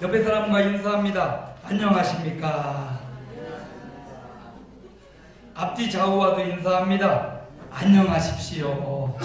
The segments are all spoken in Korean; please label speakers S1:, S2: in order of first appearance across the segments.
S1: 옆에 사람과 인사합니다. 안녕하십니까? 앞뒤 좌우와도 인사합니다. 안녕하십시오.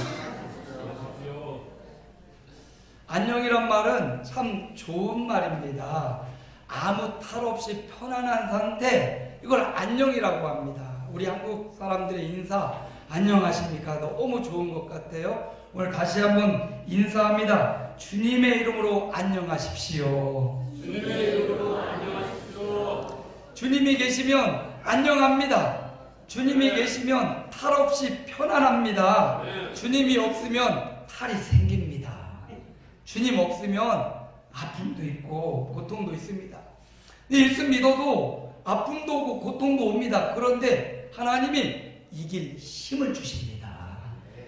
S1: 안녕이란 말은 참 좋은 말입니다. 아무 탈 없이 편안한 상태, 이걸 안녕이라고 합니다. 우리 한국 사람들의 인사 안녕하십니까? 너무 좋은 것 같아요. 오늘 다시 한번 인사합니다. 주님의 이름으로 안녕하십시오.
S2: 주님의 이름으로 안녕하십시오.
S1: 주님이 계시면 안녕합니다. 주님이 계시면 탈 없이 편안합니다. 주님이 없으면 탈이 생깁니다. 주님 없으면 아픔도 있고 고통도 있습니다. 예수 믿어도 아픔도 오고 고통도 옵니다. 그런데 하나님이 이길 힘을 주십니다.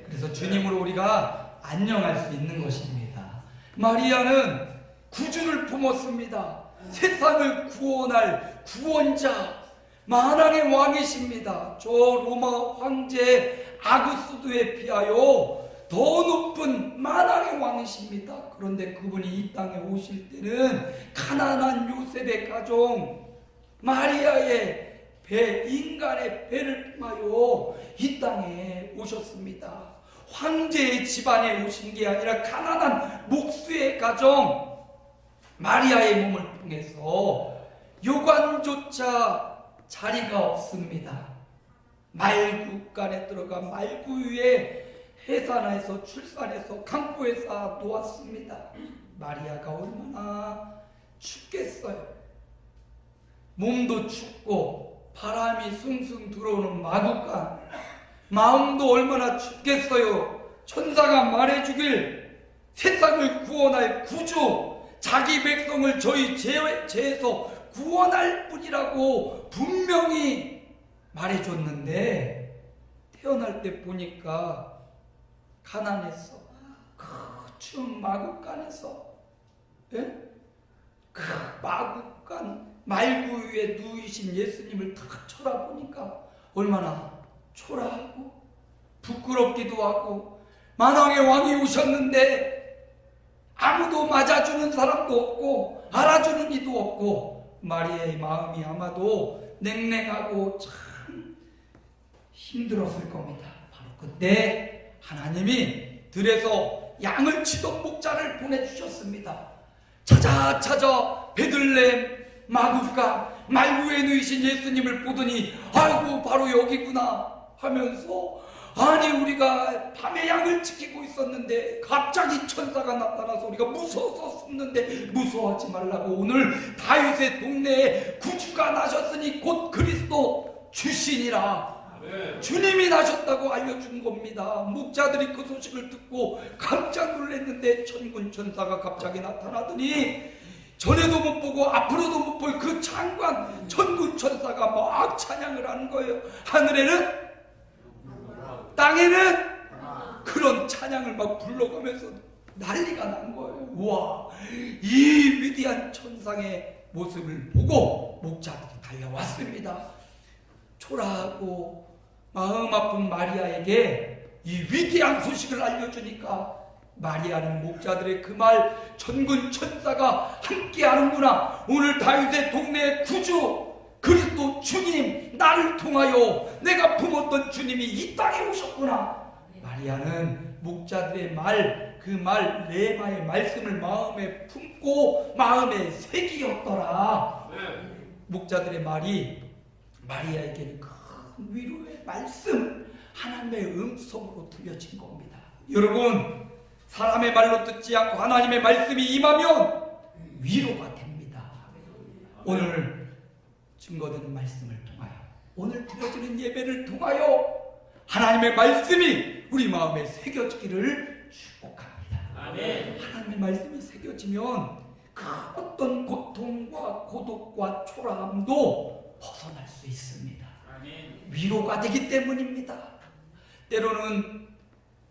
S1: 그래서 주님으로 우리가 안녕할 수 있는 것입니다. 마리아는 구주를 품었습니다. 세상을 구원할 구원자, 만왕의 왕이십니다. 저 로마 황제 아구스도에 비하여 더 높은 만왕의 왕이십니다. 그런데 그분이 이 땅에 오실 때는 가난한 요셉의 가정, 마리아의 배, 인간의 배를 통하여 이 땅에 오셨습니다. 황제의 집안에 오신 게 아니라 가난한 목수의 가정, 마리아의 몸을 통해서 요관조차 자리가 없습니다. 말구간에 들어가 말구 위에 해산해서 출산해서 강보에 쌓아 놓았습니다. 마리아가 얼마나 춥겠어요. 몸도 춥고 바람이 숭숭 들어오는 마구간, 마음도 얼마나 춥겠어요. 천사가 말해주길 세상을 구원할 구주, 자기 백성을 저희 죄에서 구원할 뿐이라고 분명히 말해줬는데 태어날 때 보니까 가난했어. 그 추운 마구간에서, 예? 그 마구간 말구 위에 누이신 예수님을 딱 쳐다보니까 얼마나 초라하고 부끄럽기도 하고, 만왕의 왕이 오셨는데 아무도 맞아주는 사람도 없고 알아주는 이도 없고, 마리아의 마음이 아마도 냉랭하고 참 힘들었을 겁니다. 바로 그때 하나님이 들에서 양을 치던 목자를 보내주셨습니다. 찾아 베들레헴 마구간 말구에 누이신 예수님을 보더니 아이고 바로 여기구나 하면서, 아니 우리가 밤에 양을 지키고 있었는데 갑자기 천사가 나타나서 우리가 무서워서 숨는데 무서워하지 말라고, 오늘 다윗의 동네에 구주가 나셨으니 곧 그리스도 주시니라, 주님이 나셨다고 알려준 겁니다. 목자들이 그 소식을 듣고 깜짝 놀랐는데 천군 천사가 갑자기 나타나더니 전에도 못 보고 앞으로도 못 볼 그 장관 천군 천사가 막 찬양을 하는 거예요. 하늘에는 땅에는 그런 찬양을 막 불러가면서 난리가 난 거예요. 우와, 이 위대한 천상의 모습을 보고 목자들이 달려왔습니다. 초라하고 마음 아픈 마리아에게 이 위대한 소식을 알려주니까 마리아는 목자들의 그 말, 천군 천사가 함께 하는구나, 오늘 다윗의 동네의 구주 그리스도 주님, 나를 통하여 내가 품었던 주님이 이 땅에 오셨구나. 마리아는 목자들의 말, 그 말 레마의 말씀을 마음에 품고 마음에 새기었더라. 목자들의 말이 마리아에게는 큰 위로의 말씀, 하나님의 음성으로 들려진 겁니다. 여러분, 사람의 말로 듣지 않고 하나님의 말씀이 임하면 위로가 됩니다. 오늘 증거되는 말씀을 통하여, 오늘 드려지는 예배를 통하여 하나님의 말씀이 우리 마음에 새겨지기를 축복합니다. 아멘. 하나님의 말씀이 새겨지면 그 어떤 고통과 고독과 초라함도 벗어날 수 있습니다. 아멘. 위로가 되기 때문입니다. 때로는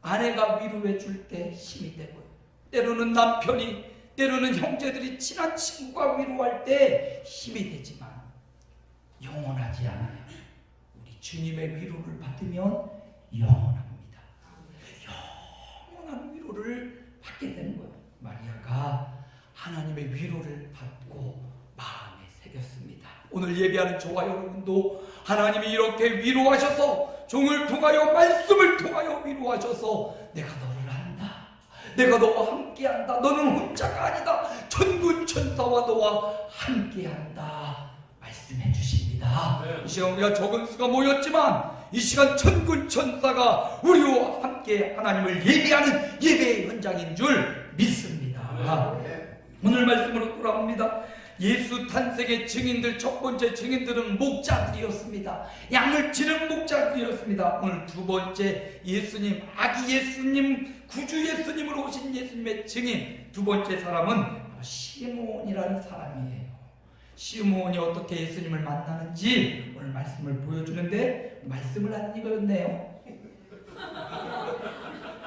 S1: 아내가 위로해 줄 때 힘이 되고요, 때로는 남편이, 때로는 형제들이, 친한 친구가 위로할 때 힘이 되지만 영원하지 않아요. 우리 주님의 위로를 받으면 영원합니다. 영원한 위로를 받게 되는 거예요. 마리아가 하나님의 위로를 받고 마음에 새겼습니다. 오늘 예배하는 저와 여러분도 하나님이 이렇게 위로하셔서 종을 통하여 말씀을 통하여 위로하셔서 내가 너를 안다, 내가 너와 함께한다, 너는 혼자가 아니다, 천군 천사와 너와 함께한다 말씀해 주십니다. 이 시간 우리가 적은 수가 모였지만 이 시간 천군 천사가 우리와 함께 하나님을 예배하는 예배의 현장인 줄 믿습니다. 오늘 말씀으로 돌아옵니다. 예수 탄생의 증인들, 첫 번째 증인들은 목자들이었습니다. 양을 치는 목자들이었습니다. 오늘 두 번째 예수님, 아기 예수님, 구주 예수님으로 오신 예수님의 증인, 두 번째 사람은 시몬이라는 사람이에요. 시몬이 어떻게 예수님을 만나는지 오늘 말씀을 보여주는데 말씀을 안 읽었네요.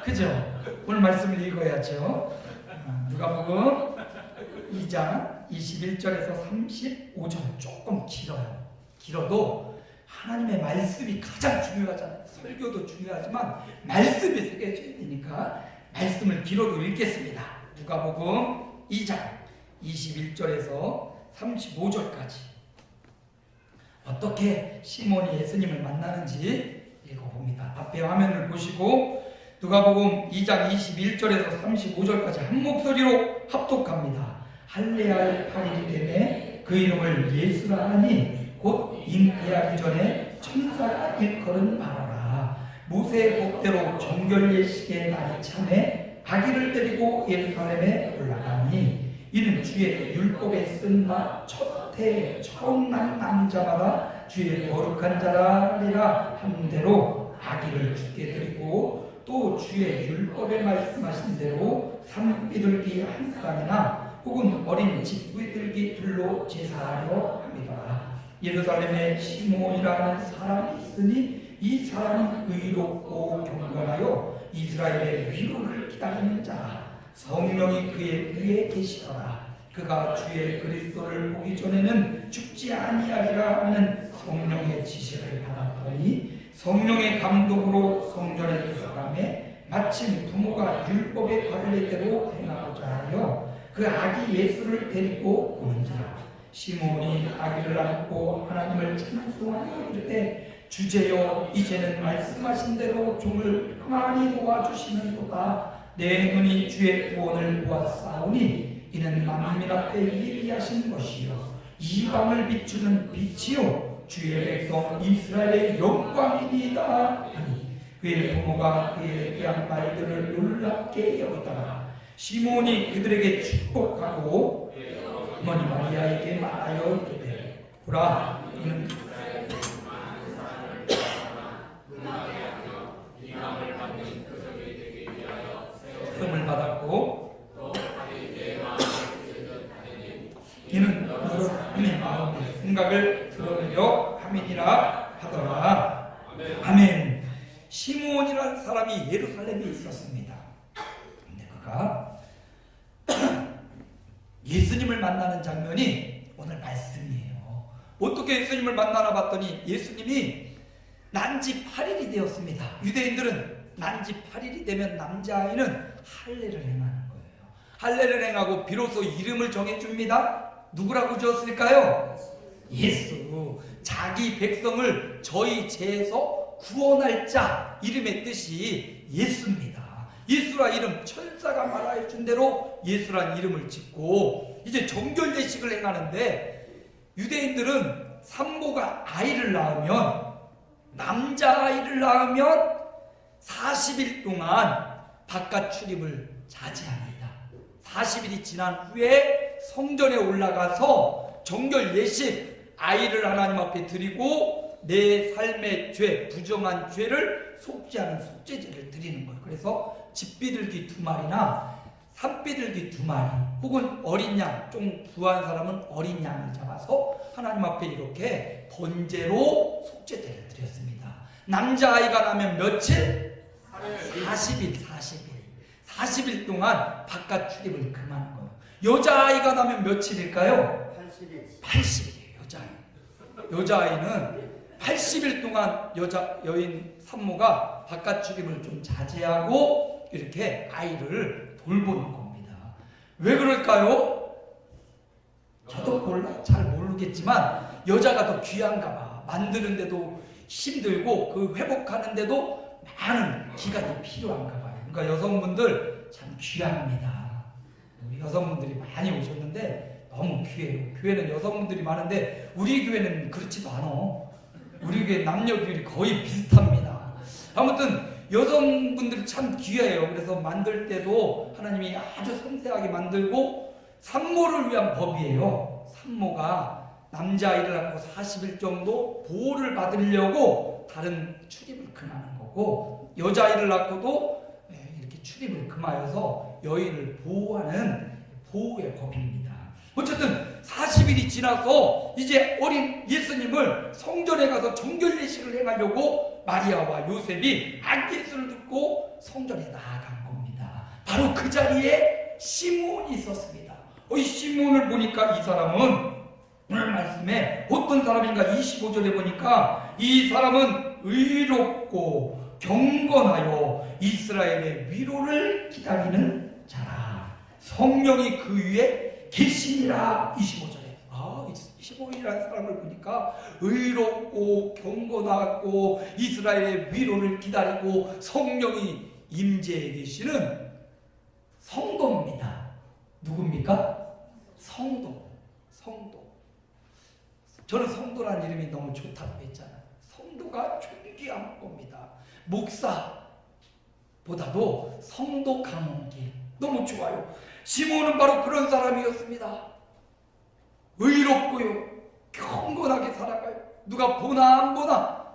S1: 그죠? 오늘 말씀을 읽어야죠. 누가복음 2장 21절에서 35절 조금 길어요. 길어도 하나님의 말씀이 가장 중요하잖아요. 설교도 중요하지만 말씀이 새겨져야 되니까 말씀을 길어도 읽겠습니다. 누가복음 2장 21절에서 35절까지 어떻게 시몬이 예수님을 만나는지 읽어봅니다. 앞에 화면을 보시고 누가복음 2장 21절에서 35절까지 한 목소리로 합독합니다. 할례할 8일이 되매 그 이름을 예수라 하니 곧 잉태하기 전에 천사가 일컬은 말하라. 모세의 법대로 정결 예식의 날이 참에 아기를 데리고 예루살렘에 올라가니 이는 주의 율법에 쓴 바 첫 해에 처음 난 남자마다 주의 거룩한 자라리라 한 대로 아기를 주께 드리고 또 주의 율법에 말씀하신 대로 산비둘기 한 쌍이나 혹은 어린 집비둘기 둘로 제사하려 합니다. 예루살렘에 시몬이라는 사람이 있으니 이 사람은 의롭고 경건하여 이스라엘의 위로를 기다리는 자라. 성령이 그의 위에 계시더라. 그가 주의 그리스도를 보기 전에는 죽지 아니하리라 하는 성령의 지시를 받았더니 성령의 감동으로 성전에 들어가매 마침 부모가 율법의 관례대로 행하고자 하여 그 아기 예수를 데리고 오는지라. 시몬이 아기를 안고 하나님을 찬송하여 이르되 주제여 이제는 말씀하신 대로 종을 평안히 도와주시는도다. 내 눈이 주의 구원을 보았사오니 이는 만민 앞에 예비하신 것이요 이방을 비추는 빛이요 주의 백성 이스라엘의 영광이니이다 하니 그의 부모가 그에 대한 말들을 놀랍게 여기더라. 시몬이 그들에게 축복하고 어머니 마리아에게 말하여 이르되 보라 이는 을 받았고 이는 여러 사람의 마음의 생각을 드러내려 함이니라 하더라. 아멘. 시몬이라는 사람이 예루살렘에 있었습니다. 근데 그가 예수님을 만나는 장면이 오늘 말씀이에요. 어떻게 예수님을 만나나 봤더니 예수님이 난지 8일이 되었습니다. 유대인들은 난지 8일이 되면 남자아이는 할례를 행하는 거예요. 할례를 행하고 비로소 이름을 정해줍니다. 누구라고 지었을까요? 예수. 자기 백성을 저희 죄에서 구원할 자, 이름의 뜻이 예수입니다. 예수라 이름, 천사가 말하여 준 대로 예수란 이름을 짓고 이제 정결 예식을 행하는데 유대인들은 산모가 아이를 낳으면 남자아이를 낳으면 40일 동안 바깥 출입을 자제합니다. 40일이 지난 후에 성전에 올라가서 정결 예식, 아이를 하나님 앞에 드리고 내 삶의 죄, 부정한 죄를 속죄하는 속죄제를 드리는 거예요. 그래서 집비둘기 2마리나 산비둘기 2마리 혹은 어린 양, 좀 부한 사람은 어린 양을 잡아서 하나님 앞에 이렇게 번제로 속죄제를 드렸습니다. 남자아이가 나면 며칠? 40일. 40일 동안 바깥 출입을 금하는 거예요. 여자아이가 나면 며칠일까요? 80일이에요. 여자아이는 80일 동안 여인 산모가 바깥 출입을 좀 자제하고 이렇게 아이를 돌보는 겁니다. 왜 그럴까요? 몰라? 잘 모르겠지만 여자가 더 귀한가 봐. 만드는데도 힘들고 그 회복하는데도 많은 기간이 필요한가 봐요. 그러니까 여성분들 참 귀합니다. 우리 여성분들이 많이 오셨는데 너무 귀해요. 교회는 여성분들이 많은데 우리 교회는 그렇지도 않아. 우리 교회 남녀 비율이 거의 비슷합니다. 아무튼 여성분들이 참 귀해요. 그래서 만들 때도 하나님이 아주 섬세하게 만들고 산모를 위한 법이에요. 산모가 남자아이를 낳고 40일 정도 보호를 받으려고 다른 출입을 금하는 거고, 여자아이를 낳고도 이렇게 출입을 금하여서 여인을 보호하는 보호의 법입니다. 어쨌든 40일이 지나서 이제 어린 예수님을 성전에 가서 정결 예식을 행하려고 마리아와 요셉이 아기 예수를 듣고 성전에 나아간 겁니다. 바로 그 자리에 시므온이 있었습니다. 이 시므온을 보니까 이 사람은 오늘 말씀에 어떤 사람인가 25절에 보니까 이 사람은 의롭고 경건하여 이스라엘의 위로를 기다리는 자라. 성령이 그 위에 계시니라. 25절에 25이라는 사람을 보니까 의롭고 경건하고 이스라엘의 위로를 기다리고 성령이 임재해 계시는 성도입니다. 누굽니까? 성도. 저는 성도라는 이름이 너무 좋다고 했잖아요. 성도가 존귀한 겁니다. 목사보다도 성도 감옥이 너무 좋아요. 시몬은 바로 그런 사람이었습니다. 의롭고요, 경건하게 살아가요. 누가 보나 안 보나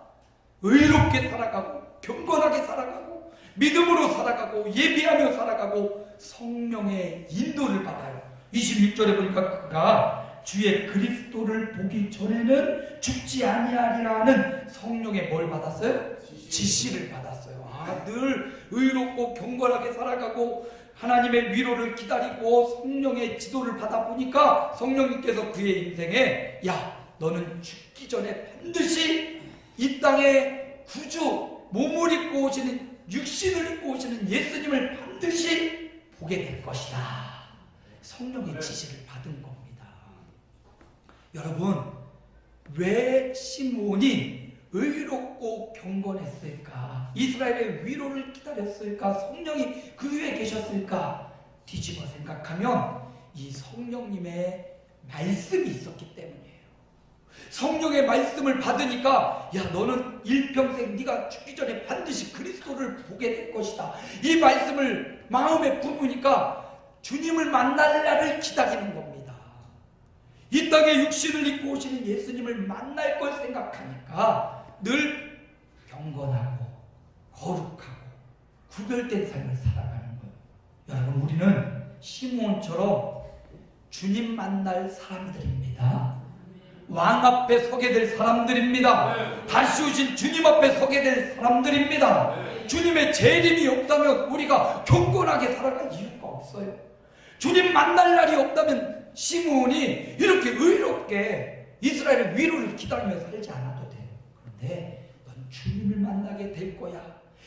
S1: 의롭게 살아가고 경건하게 살아가고 믿음으로 살아가고 예비하며 살아가고 성령의 인도를 받아요. 21절에 보니까 그가 주의 그리스도를 보기 전에는 죽지 아니하리라는 성령의 뭘 받았어요? 지시를 받았어요. 늘 의롭고 경건하게 살아가고 하나님의 위로를 기다리고 성령의 지도를 받아 보니까 성령님께서 그의 인생에 너는 죽기 전에 반드시 이 땅에 구주 몸을 입고 오시는 육신을 입고 오시는 예수님을 반드시 보게 될 것이다. 성령의 지시를 받은 겁니다. 여러분, 왜 시므온이 의롭고 경건했을까? 이스라엘의 위로를 기다렸을까? 성령이 그 위에 계셨을까? 뒤집어 생각하면 이 성령님의 말씀이 있었기 때문이에요. 성령의 말씀을 받으니까 너는 일평생 네가 죽기 전에 반드시 그리스도를 보게 될 것이다. 이 말씀을 마음에 품으니까 주님을 만날 날을 기다리는 겁니다. 이 땅에 육신을 입고 오시는 예수님을 만날 걸 생각하니까 늘 경건하고 거룩하고 구별된 삶을 살아가는 거예요. 여러분, 우리는 시므온처럼 주님 만날 사람들입니다. 왕 앞에 서게 될 사람들입니다. 다시 오신 주님 앞에 서게 될 사람들입니다. 주님의 재림이 없다면 우리가 경건하게 살아갈 이유가 없어요. 주님 만날 날이 없다면 시므온이 이렇게 의롭게 이스라엘의 위로를 기다리며 살지 않아도 돼요. 그런데 넌 주님을 만나게 될 거야.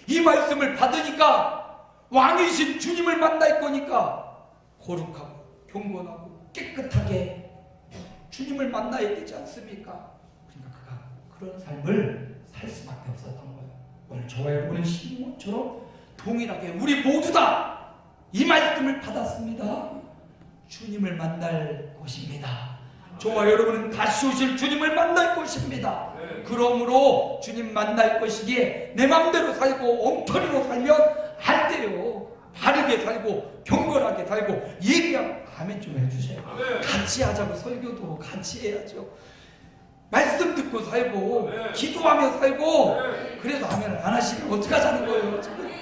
S1: 이 말씀을 받으니까 왕이신 주님을 만날 거니까 거룩하고 경건하고 깨끗하게 주님을 만나야 되지 않습니까? 그러니까 그가 그런 삶을 살 수밖에 없었던 거예요. 오늘 저와 여러분은 시므온처럼 동일하게 우리 모두 다 이 말씀을 받았습니다. 주님을 만날 것입니다. 저와 여러분은 다시 오실 주님을 만날 것입니다. 그러므로 주님 만날 것이기에 내 맘대로 살고 엉터리로 살면 안 돼요. 바르게 살고 경건하게 살고 예비하고 아멘 좀 해주세요. 같이 하자고. 설교도 같이 해야죠. 말씀 듣고 살고 기도하며 살고. 그래도 아멘을 안 하시면 어떡하자는 거예요 지금.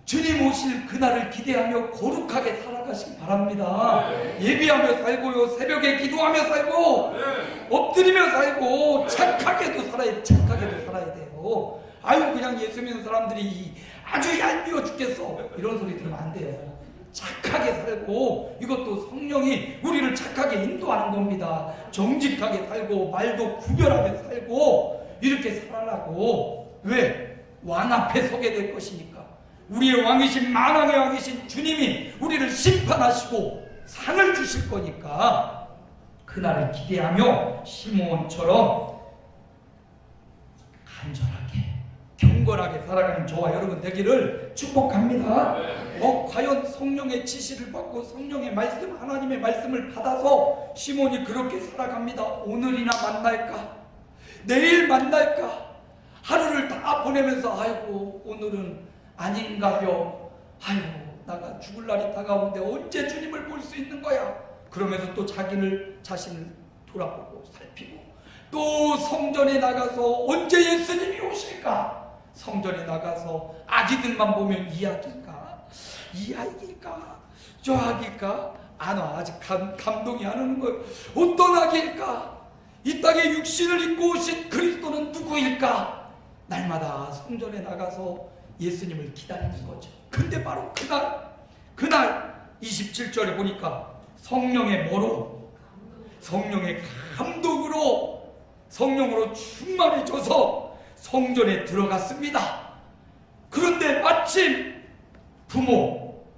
S1: 주님 오실 그날을 기대하며 거룩하게 살아가시기 바랍니다. 예비하며 살고요, 새벽에 기도하며 살고, 엎드리며 살고, 착하게도 살아야 돼요. 그냥 예수 믿는 사람들이 아주 얄미워 죽겠어 이런 소리 들으면 안 돼요. 착하게 살고, 이것도 성령이 우리를 착하게 인도하는 겁니다. 정직하게 살고 말도 구별하며 살고 이렇게 살아라고. 왜? 왕 앞에 서게 될 것이니까. 우리의 왕이신 만왕의 왕이신 주님이 우리를 심판하시고 상을 주실 거니까 그날을 기대하며 시므온처럼 간절하게 경건하게 살아가는 저와 여러분 되기를 축복합니다. 과연 성령의 지시를 받고 성령의 말씀, 하나님의 말씀을 받아서 시몬이 그렇게 살아갑니다. 오늘이나 만날까? 내일 만날까? 하루를 다 보내면서 아이고 오늘은 아닌가요? 아이고 나가 죽을 날이 다가오는데 언제 주님을 볼 수 있는 거야? 그러면서 또 자신을 돌아보고 살피고 또 성전에 나가서 언제 예수님이 오실까? 성전에 나가서 아기들만 보면 이 아기일까? 이 아기일까? 저 아기일까? 안 와. 아직 감동이 안 오는 거예요. 어떤 아기일까? 이 땅에 육신을 입고 오신 그리스도는 누구일까? 날마다 성전에 나가서 예수님을 기다리는 거죠. 근데 바로 그날 27절에 보니까 성령의 뭐로? 성령의 감동으로 성령으로 충만해져서 성전에 들어갔습니다. 그런데 마침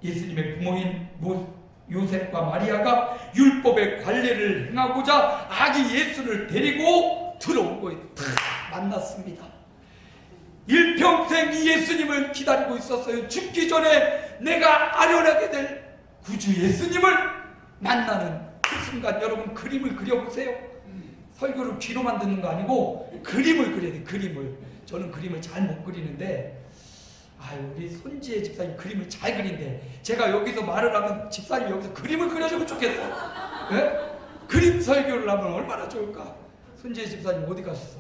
S1: 예수님의 부모인 요셉과 마리아가 율법의 관례를 행하고자 아기 예수를 데리고 들어온 거예요. 만났습니다. 일평생 이 예수님을 기다리고 있었어요. 죽기 전에 내가 아련하게 될 구주 예수님을 만나는 그 순간 여러분 그림을 그려보세요. 설교를 귀로만 듣는 거 아니고 그림을 그려야 돼. 그림을. 저는 그림을 잘 못 그리는데 우리 손지혜 집사님 그림을 잘 그린대. 제가 여기서 말을 하면 집사님 여기서 그림을 그려주면 좋겠어. 네? 그림 설교를 하면 얼마나 좋을까? 손지혜 집사님 어디 가셨어?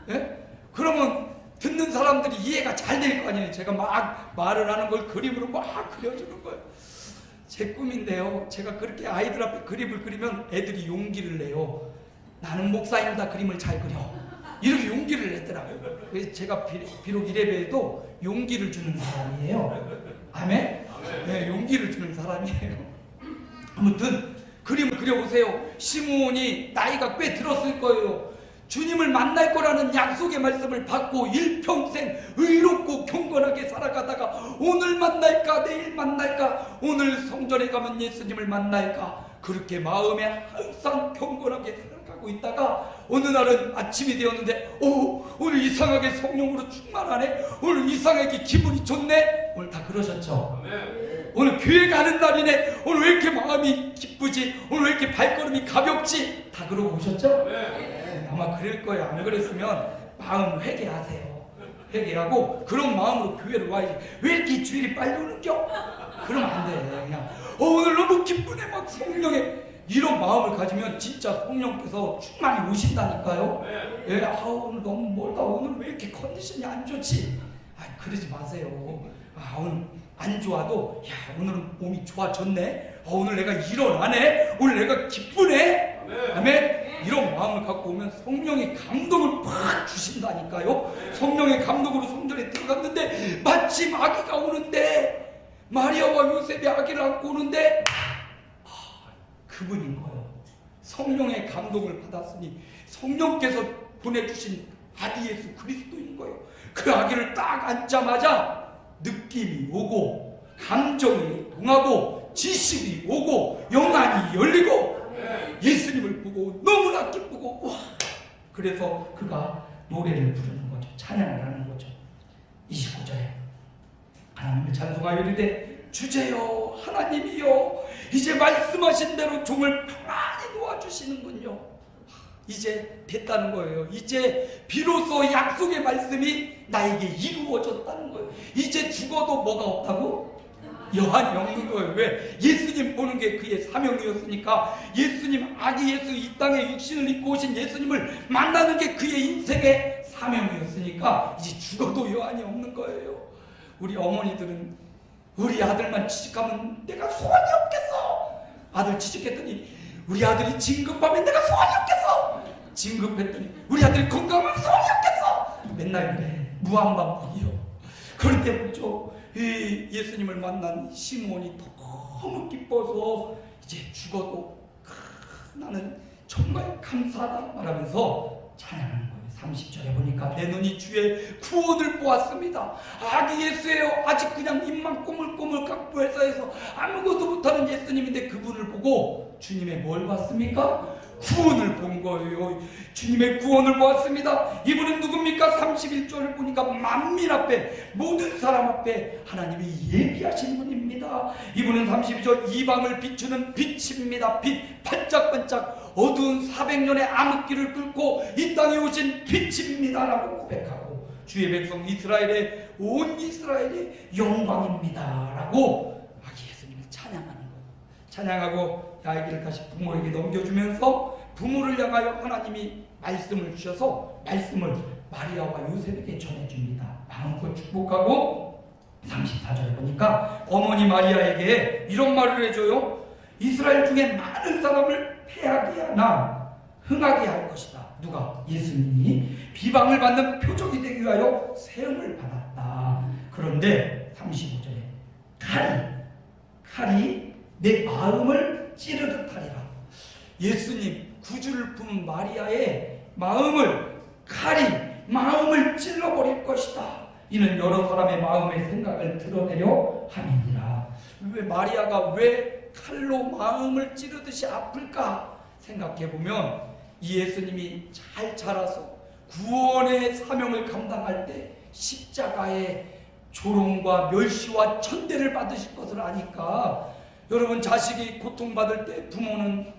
S1: 네? 그러면 듣는 사람들이 이해가 잘 될 거 아니에요. 제가 막 말을 하는 걸 그림으로 막 그려주는 거예요. 제 꿈인데요. 제가 그렇게 아이들 앞에 그림을 그리면 애들이 용기를 내요. 나는 목사입니다. 그림을 잘 그려. 이렇게 용기를 내더라고요. 그래서 제가 비록 이래봬도 용기를 주는 사람이에요. 아멘? 네, 용기를 주는 사람이에요. 아무튼 그림을 그려보세요. 시므온이 나이가 꽤 들었을 거예요. 주님을 만날 거라는 약속의 말씀을 받고 일평생 의롭고 경건하게 살아가다가 오늘 만날까 내일 만날까 오늘 성전에 가면 예수님을 만날까 그렇게 마음에 항상 경건하게 살아가고 있다가 어느 날은 아침이 되었는데 오늘 이상하게 성령으로 충만하네. 오늘 이상하게 기분이 좋네. 오늘 다 그러셨죠? 오늘 교회 가는 날이네. 오늘 왜 이렇게 마음이 기쁘지? 오늘 왜 이렇게 발걸음이 가볍지? 다 그러고 오셨죠? 아마 그럴 거예요. 안 그랬으면 마음 회개하세요. 회개하고 그런 마음으로 교회를 와야지. 왜 이렇게 주일이 빨리 오는겨? 그러면 안 돼. 그냥 오늘 너무 기쁘네. 막 성령의 이런 마음을 가지면 진짜 성령께서 충만히 오신다니까요. 예, 오늘 너무 멀다. 오늘 왜 이렇게 컨디션이 안 좋지? 그러지 마세요. 오늘 안 좋아도 오늘은 몸이 좋아졌네. 오늘 내가 일어나네. 오늘 내가 기쁘네. 아멘. 이런 마음을 갖고 오면 성령의 감동을 팍 주신다니까요. 성령의 감동으로 성전에 들어갔는데 마침 아기가 오는데 마리아와 요셉이 아기를 안고 오는데 그분인 거예요. 성령의 감동을 받았으니 성령께서 보내주신 아기 예수 그리스도인 거예요. 그 아기를 딱 앉자마자 느낌이 오고 감정이 동하고 지식이 오고 영안이 열리고 예수님을 보고 너무나 기쁘고 그래서 그가 노래를 부르는 거죠. 찬양을 하는 거죠. 29절에 하나님을 찬송하여 이르되 주제여 하나님이여 이제 말씀하신 대로 종을 평안히 놓아주시는군요. 이제 됐다는 거예요. 이제 비로소 약속의 말씀이 나에게 이루어졌다는 거예요. 이제 죽어도 뭐가 없다고? 여한이 없는 거예요. 왜? 예수님 보는 게 그의 사명이었으니까. 예수님 아기 예수 이 땅에 육신을 입고 오신 예수님을 만나는 게 그의 인생의 사명이었으니까 이제 죽어도 여한이 없는 거예요. 우리 어머니들은 우리 아들만 취직하면 내가 소원이 없겠어. 아들 취직했더니 우리 아들이 진급하면 내가 소원이 없겠어. 진급했더니 우리 아들이 건강하면 소원이 없겠어. 맨날 그래. 무한반복이요. 그럴 때 보죠. 이 예수님을 만난 시므온이 너무 기뻐서 이제 죽어도 나는 정말 감사하다 말하면서 찬양하는 거예요. 30절에 보니까 내 눈이 주의 구원을 보았습니다. 아기 예수예요. 아직 그냥 입만 꼬물꼬물 깍부에서 해서 아무것도 못하는 예수님인데 그분을 보고 주님의 뭘 봤습니까? 구원을 본 거예요. 주님의 구원을 보았습니다. 이분은 누굽니까? 31절을 보니까 만민 앞에, 모든 사람 앞에 하나님이 예비하신 분입니다. 이분은 32절 이방을 비추는 빛입니다. 빛 반짝반짝 어두운 400년의 암흑기를 뚫고 이 땅에 오신 빛입니다 라고 고백하고, 주의 백성 이스라엘의 온 이스라엘의 영광입니다 라고 아기 예수님을 찬양하는 거예요. 찬양하고 아기를 다시 부모에게 넘겨주면서 부모를 향하여 하나님이 말씀을 주셔서 말씀을 마리아와 요셉에게 전해줍니다. 마음껏 축복하고 34절에 보니까 어머니 마리아에게 이런 말을 해줘요. 이스라엘 중에 많은 사람을 패하게 하나 흥하게 할 것이다. 누가? 예수님이 비방을 받는 표적이 되기 위하여 세움을 받았다. 그런데 35절에 칼이 내 마음을 찌르듯 하리라. 예수님 구주를 품은 마리아의 마음을 마음을 찔러버릴 것이다. 이는 여러 사람의 마음의 생각을 드러내려 함이니라. 왜 마리아가 왜 칼로 마음을 찌르듯이 아플까 생각해보면, 이 예수님이 잘 자라서 구원의 사명을 감당할 때 십자가의 조롱과 멸시와 천대를 받으실 것을 아니까, 여러분 자식이 고통받을 때 부모는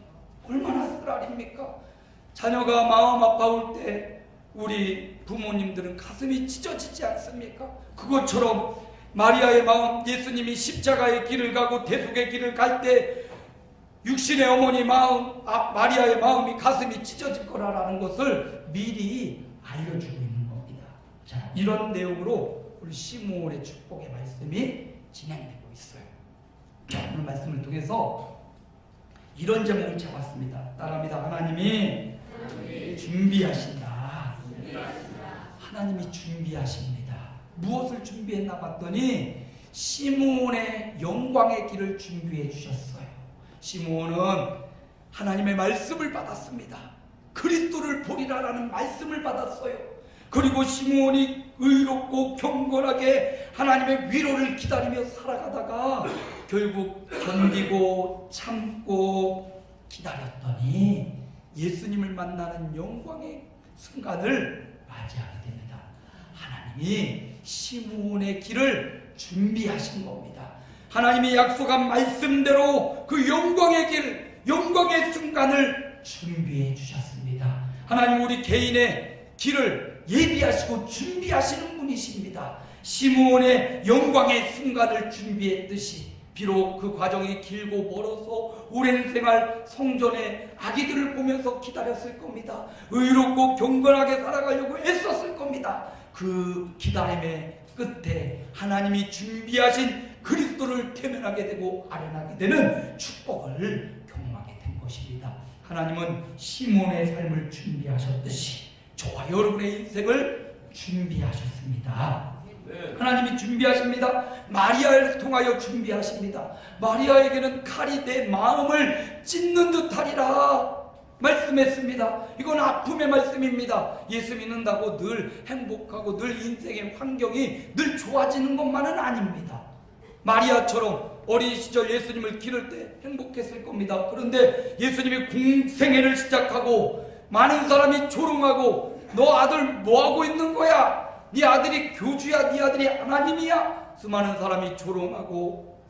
S1: 얼마나 쓰라립니까? 자녀가 마음 아파올 때 우리 부모님들은 가슴이 찢어지지 않습니까? 그것처럼 마리아의 마음, 예수님이 십자가의 길을 가고 대속의 길을 갈 때 육신의 어머니 마음, 마리아의 마음이 가슴이 찢어질 거라는 것을 미리 알려주고 있는 겁니다. 자, 이런 내용으로 우리 시므온의 축복의 말씀이 진행되고 있어요. 자, 오늘 말씀을 통해서 이런 제목을 잡았습니다. 따라합니다. 하나님이 준비하신다. 하나님이 준비하십니다. 무엇을 준비했나 봤더니 시므온의 영광의 길을 준비해 주셨어요. 시므온은 하나님의 말씀을 받았습니다. 그리스도를 보리라라는 말씀을 받았어요. 그리고 시므온이 의롭고 경건하게 하나님의 위로를 기다리며 살아가다가 결국 견디고 참고 기다렸더니 예수님을 만나는 영광의 순간을 맞이하게 됩니다. 하나님이 시므온의 길을 준비하신 겁니다. 하나님이 약속한 말씀대로 그 영광의 길, 영광의 순간을 준비해 주셨습니다. 하나님 우리 개인의 길을 예비하시고 준비하시는 분이십니다. 시므온의 영광의 순간을 준비했듯이 비록 그 과정이 길고 멀어서 오랜 생활 성전에 아기들을 보면서 기다렸을 겁니다. 의롭고 경건하게 살아가려고 애썼을 겁니다. 그 기다림의 끝에 하나님이 준비하신 그리스도를 태면하게 되고 아련하게 되는 축복을 경험하게 된 것입니다. 하나님은 시몬의 삶을 준비하셨듯이 저와 여러분의 인생을 준비하셨습니다. 하나님이 준비하십니다. 마리아를 통하여 준비하십니다. 마리아에게는 칼이 내 마음을 찢는 듯 하리라 말씀했습니다. 이건 아픔의 말씀입니다. 예수 믿는다고 늘 행복하고 늘 인생의 환경이 늘 좋아지는 것만은 아닙니다. 마리아처럼 어린 시절 예수님을 기를 때 행복했을 겁니다. 그런데 예수님이 공생애를 시작하고 많은 사람이 조롱하고 너 아들 뭐하고 있는 거야? 네 아들이 교주야, 네 아들이 하나님이야? 수많은 사람이 조롱하고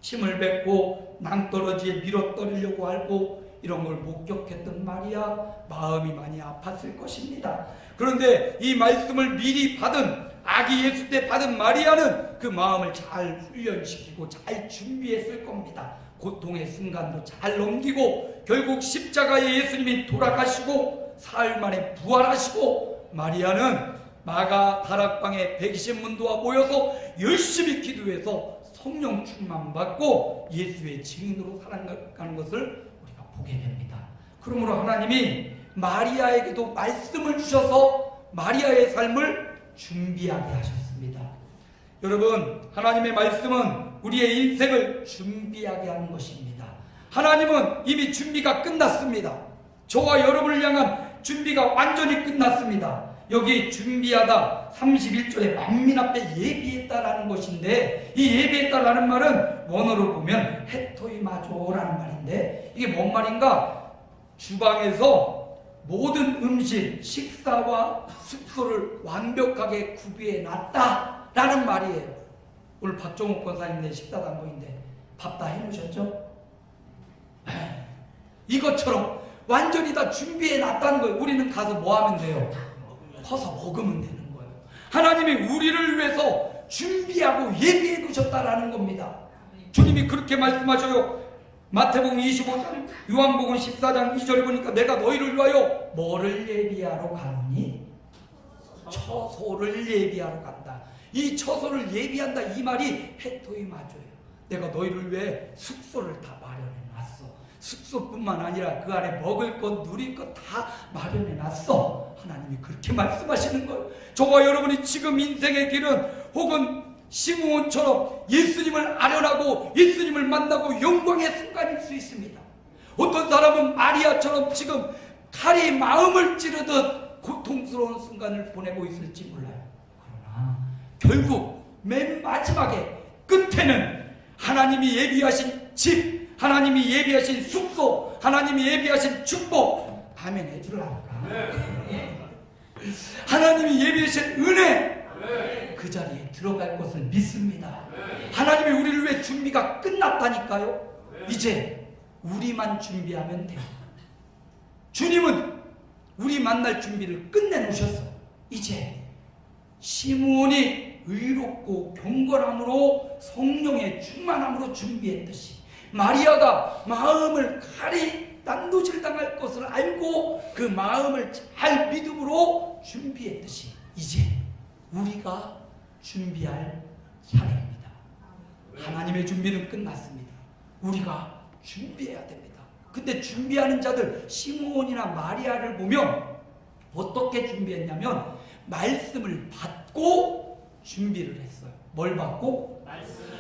S1: 침을 뱉고 낭떠러지에 밀어떨리려고 하고 이런 걸 목격했던 마리아 마음이 많이 아팠을 것입니다. 그런데 이 말씀을 미리 받은 아기 예수 때 받은 마리아는 그 마음을 잘 훈련시키고 잘 준비했을 겁니다. 고통의 순간도 잘 넘기고 결국 십자가에 예수님이 돌아가시고 사흘 만에 부활하시고 것마리아는 마가 다락방에 120문도와 모여서 열심히 기도해서 성령 충만받고 예수의 증인으로 살아가는 것을 우리가 보게 됩니다. 그러므로 하나님이 마리아에게도 말씀을 주셔서 마리아의 삶을 준비하게 하셨습니다. 여러분, 하나님의 말씀은 우리의 인생을 준비하게 하는 것입니다. 하나님은 이미 준비가 끝났습니다. 저와 여러분을 향한 준비가 완전히 끝났습니다. 여기 준비하다 31절에 만민 앞에 예비했다라는 것인데, 이 예비했다라는 말은 원어로 보면 헤토이마조라는 말인데, 이게 뭔 말인가? 주방에서 모든 음식, 식사와 숙소를 완벽하게 구비해 놨다라는 말이에요. 오늘 박종욱 권사님네 식사당부인데 밥 다 해놓으셨죠? 이것처럼 완전히 다 준비해 놨다는 거예요. 우리는 가서 뭐 하면 돼요? 커서 먹으면 되는 거예요. 하나님이 우리를 위해서 준비하고 예비해 놓으셨다라는 겁니다. 주님이 그렇게 말씀하셔요. 마태복음 25장, 요한복음 14장 2절에 보니까 내가 너희를 위하여 뭐를 예비하러 가느니? 처소를 예비하러 간다. 이 처소를 예비한다, 이 말이 헤토이마조예요. 내가 너희를 위해 숙소를 다 마련해 놨어. 숙소뿐만 아니라 그 안에 먹을 것, 누릴 것 다 마련해 놨어. 하나님이 그렇게 말씀하시는 거예요. 저와 여러분이 지금 인생의 길은 혹은 시므온처럼 예수님을 아련하고 예수님을 만나고 영광의 순간일 수 있습니다. 어떤 사람은 마리아처럼 지금 칼이 마음을 찌르듯 고통스러운 순간을 보내고 있을지 몰라요. 그러나 결국 맨 마지막에 끝에는 하나님이 예비하신 집, 하나님이 예비하신 숙소, 하나님이 예비하신 축복, 아멘 해주라니까. 하나님이 예비하신 은혜, 그 자리에 들어갈 것을 믿습니다. 하나님이 우리를 위해 준비가 끝났다니까요. 이제 우리만 준비하면 돼요. 주님은 우리 만날 준비를 끝내놓으셨어. 이제 시므온이 의롭고 경건함으로 성령의 충만함으로 준비했듯이, 마리아가 마음을 칼이 난도질당할 것을 알고 그 마음을 잘 믿음으로 준비했듯이 이제 우리가 준비할 차례입니다. 하나님의 준비는 끝났습니다. 우리가 준비해야 됩니다. 근데 준비하는 자들 시므온이나 마리아를 보면 어떻게 준비했냐면 말씀을 받고 준비를 했어요. 뭘 받고?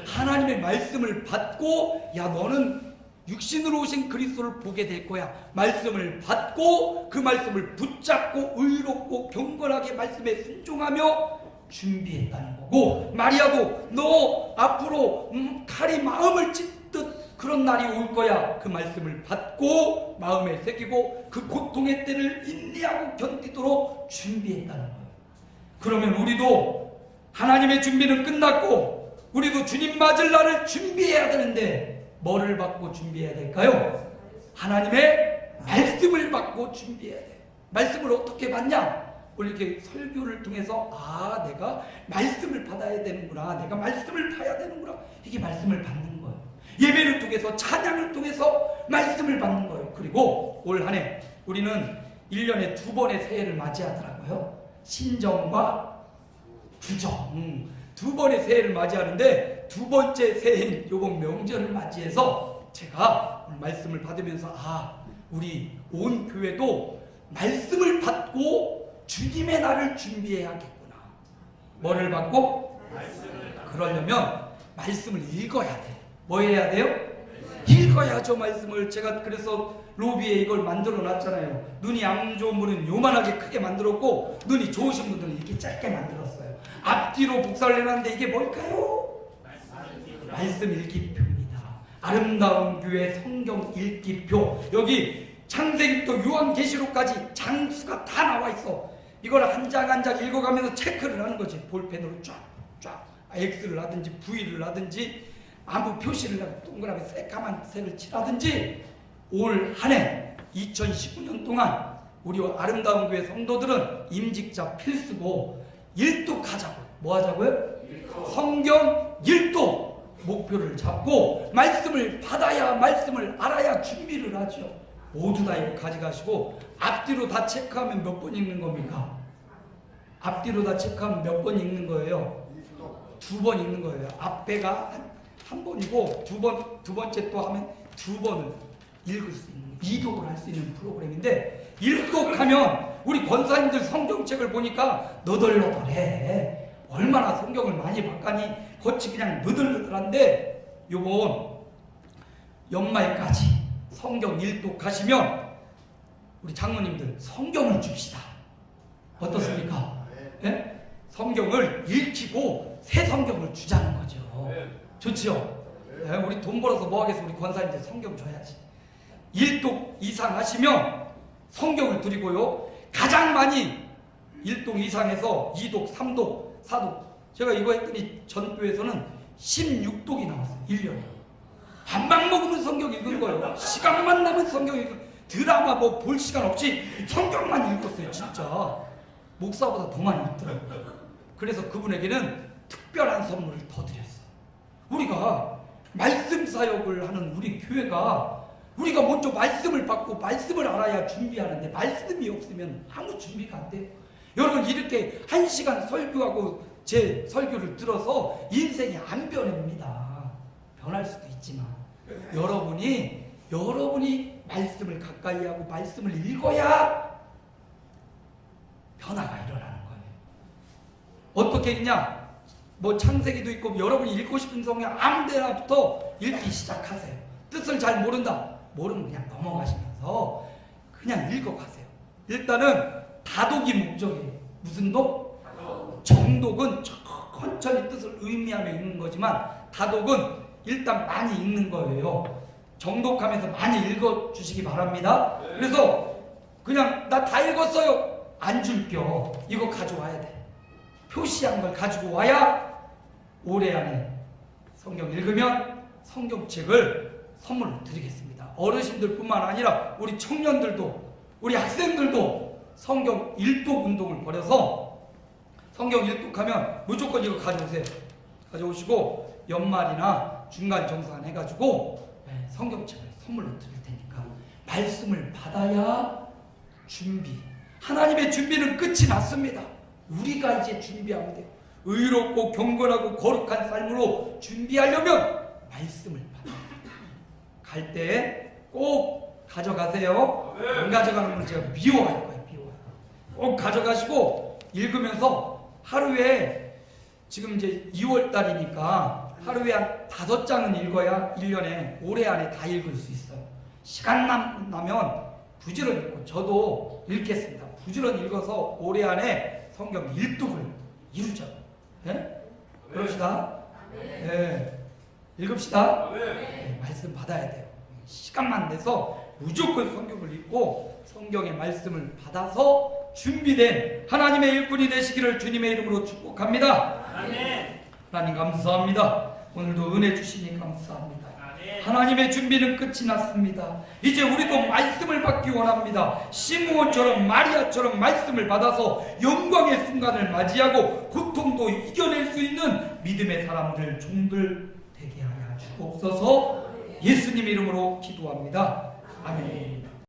S1: 하나님의 말씀을 받고, 야 너는 육신으로 오신 그리스도를 보게 될 거야. 말씀을 받고 그 말씀을 붙잡고 의롭고 경건하게 말씀에 순종하며 준비했다는 거고, 마리아도 너 앞으로 칼이 마음을 찢듯 그런 날이 올 거야. 그 말씀을 받고 마음에 새기고 그 고통의 때를 인내하고 견디도록 준비했다는 거예요. 그러면 우리도 하나님의 준비는 끝났고 우리도 주님 맞을 날을 준비해야 되는데 뭐를 받고 준비해야 될까요? 하나님의 말씀을 받고 준비해야 돼요. 말씀을 어떻게 받냐? 우리 이렇게 설교를 통해서 내가 말씀을 받아야 되는구나, 내가 말씀을 봐야 되는구나, 이게 말씀을 받는 거예요. 예배를 통해서, 찬양을 통해서 말씀을 받는 거예요. 그리고 올 한 해 우리는 1년에 2번의 새해를 맞이하더라고요. 신정과 부정, 2번의 새해를 맞이하는데, 2번째 새해인 요번 명절을 맞이해서 제가 오늘 말씀을 받으면서 우리 온 교회도 말씀을 받고 주님의 날을 준비해야겠구나. 뭐를 받고? 그러려면 말씀을 읽어야 돼. 뭐 해야 돼요? 읽어야죠, 말씀을. 제가 그래서 로비에 이걸 만들어 놨잖아요. 눈이 안 좋은 분은 요만하게 크게 만들었고, 눈이 좋으신 분들은 이렇게 짧게 만들었어요. 앞뒤로 복사를 해놨는데 이게 뭘까요? 말씀 읽기표입니다. 아름다운 교회 성경 읽기표. 여기 창세기부터 요한계시록까지 장수가 다 나와 있어. 이걸 한 장 한 장 읽어가면서 체크를 하는 거지. 볼펜으로 쫙쫙 X를 하든지 V를 하든지 아무 표시를 하고 동그랗게 새까만 색을 칠하든지, 올 한 해 2019년 동안 우리 아름다운 교회 성도들은 임직자 필수고 일독하자고. 뭐 하자고요? 성경 일독 목표를 잡고 말씀을 받아야, 말씀을 알아야 준비를 하죠. 모두 다 이거 가져가시고 앞뒤로 다 체크하면 몇 번 읽는 겁니까? 앞뒤로 다 체크하면 몇 번 읽는 거예요? 2번 읽는 거예요. 앞에가 한 번이고 두 번째 또 하면 2번을 읽을 수 있는, 이독을 할 수 있는 프로그램인데, 일독하면 우리 권사님들 성경책을 보니까 너덜너덜해. 얼마나 성경을 많이 봤가니 겉이 그냥 너덜너덜한데, 요번 연말까지 성경 일독하시면 우리 장로님들 성경을 줍시다. 어떻습니까? 네? 성경을 읽히고 새 성경을 주자는 거죠. 좋지요? 네, 우리 돈 벌어서 뭐 하겠어? 우리 권사님들 성경 줘야지. 1독 이상 하시면 성경을 드리고요. 가장 많이 1독 이상해서 2독, 3독, 4독. 제가 이거 했더니 전교에서는 16독이 나왔어요. 1년에. 밥만 먹으면 성경 읽은 거예요. 시간만 나면 성경 읽은 거예요. 드라마 뭐 볼 시간 없이 성경만 읽었어요. 진짜. 목사보다 더 많이 읽더라고요. 그래서 그분에게는 특별한 선물을 더 드렸어요. 우리가 말씀 사역을 하는 우리 교회가 우리가 먼저 말씀을 받고 말씀을 알아야 준비하는데 말씀이 없으면 아무 준비가 안 돼요. 여러분 이렇게 1시간 설교하고 제 설교를 들어서 인생이 안 변합니다. 변할 수도 있지만 여러분이 말씀을 가까이 하고 말씀을 읽어야 변화가 일어나는 거예요. 어떻게 읽냐? 뭐 창세기도 있고 여러분이 읽고 싶은 성경 아무 데나부터 읽기 시작하세요. 뜻을 잘 모른다. 모르면 그냥 넘어가시면서 그냥 읽어가세요. 일단은 다독이 목적이에요. 무슨 독? 정독은 천천히 뜻을 의미하며 읽는 거지만 다독은 일단 많이 읽는 거예요. 정독하면서 많이 읽어주시기 바랍니다. 그래서 그냥 나 다 읽었어요. 안 줄게요. 이거 가져와야 돼. 표시한 걸 가지고 와야 올해 안에 성경 읽으면 성경책을 선물로 드리겠습니다. 어르신들뿐만 아니라 우리 청년들도 우리 학생들도 성경 일독 운동을 벌여서 성경 일독하면 무조건 이거 가져오세요. 가져오시고 연말이나 중간 정산 해가지고 성경책을 선물로 드릴 테니까 말씀을 받아야 준비. 하나님의 준비는 끝이 났습니다. 우리가 이제 준비하면 돼요. 의롭고 경건하고 거룩한 삶으로 준비하려면 말씀을 받아야 돼요. 갈 때 꼭 가져가세요. 안 가져가는 건 제가 미워할 거예요. 꼭 가져가시고 읽으면서 하루에 지금 이제 2월달이니까 하루에 한 5장은 읽어야 1년에 올해 안에 다 읽을 수 있어요. 시간 나면 부지런히 읽고 저도 읽겠습니다. 부지런히 읽어서 올해 안에 성경 1독을 이루자. 네? 그럽시다. 네. 읽읍시다. 네. 말씀 받아야 돼요. 시간만 내서 무조건 성경을 읽고 성경의 말씀을 받아서 준비된 하나님의 일꾼이 되시기를 주님의 이름으로 축복합니다. 아멘. 하나님 감사합니다. 오늘도 은혜 주시니 감사합니다. 아멘. 하나님의 준비는 끝이 났습니다. 이제 우리도 말씀을 받기 원합니다. 시므온처럼 마리아처럼 말씀을 받아서 영광의 순간을 맞이하고 고통도 이겨낼 수 있는 믿음의 사람들 종들 되게 하여 주옵소서. 예수님 이름으로 기도합니다. 아멘.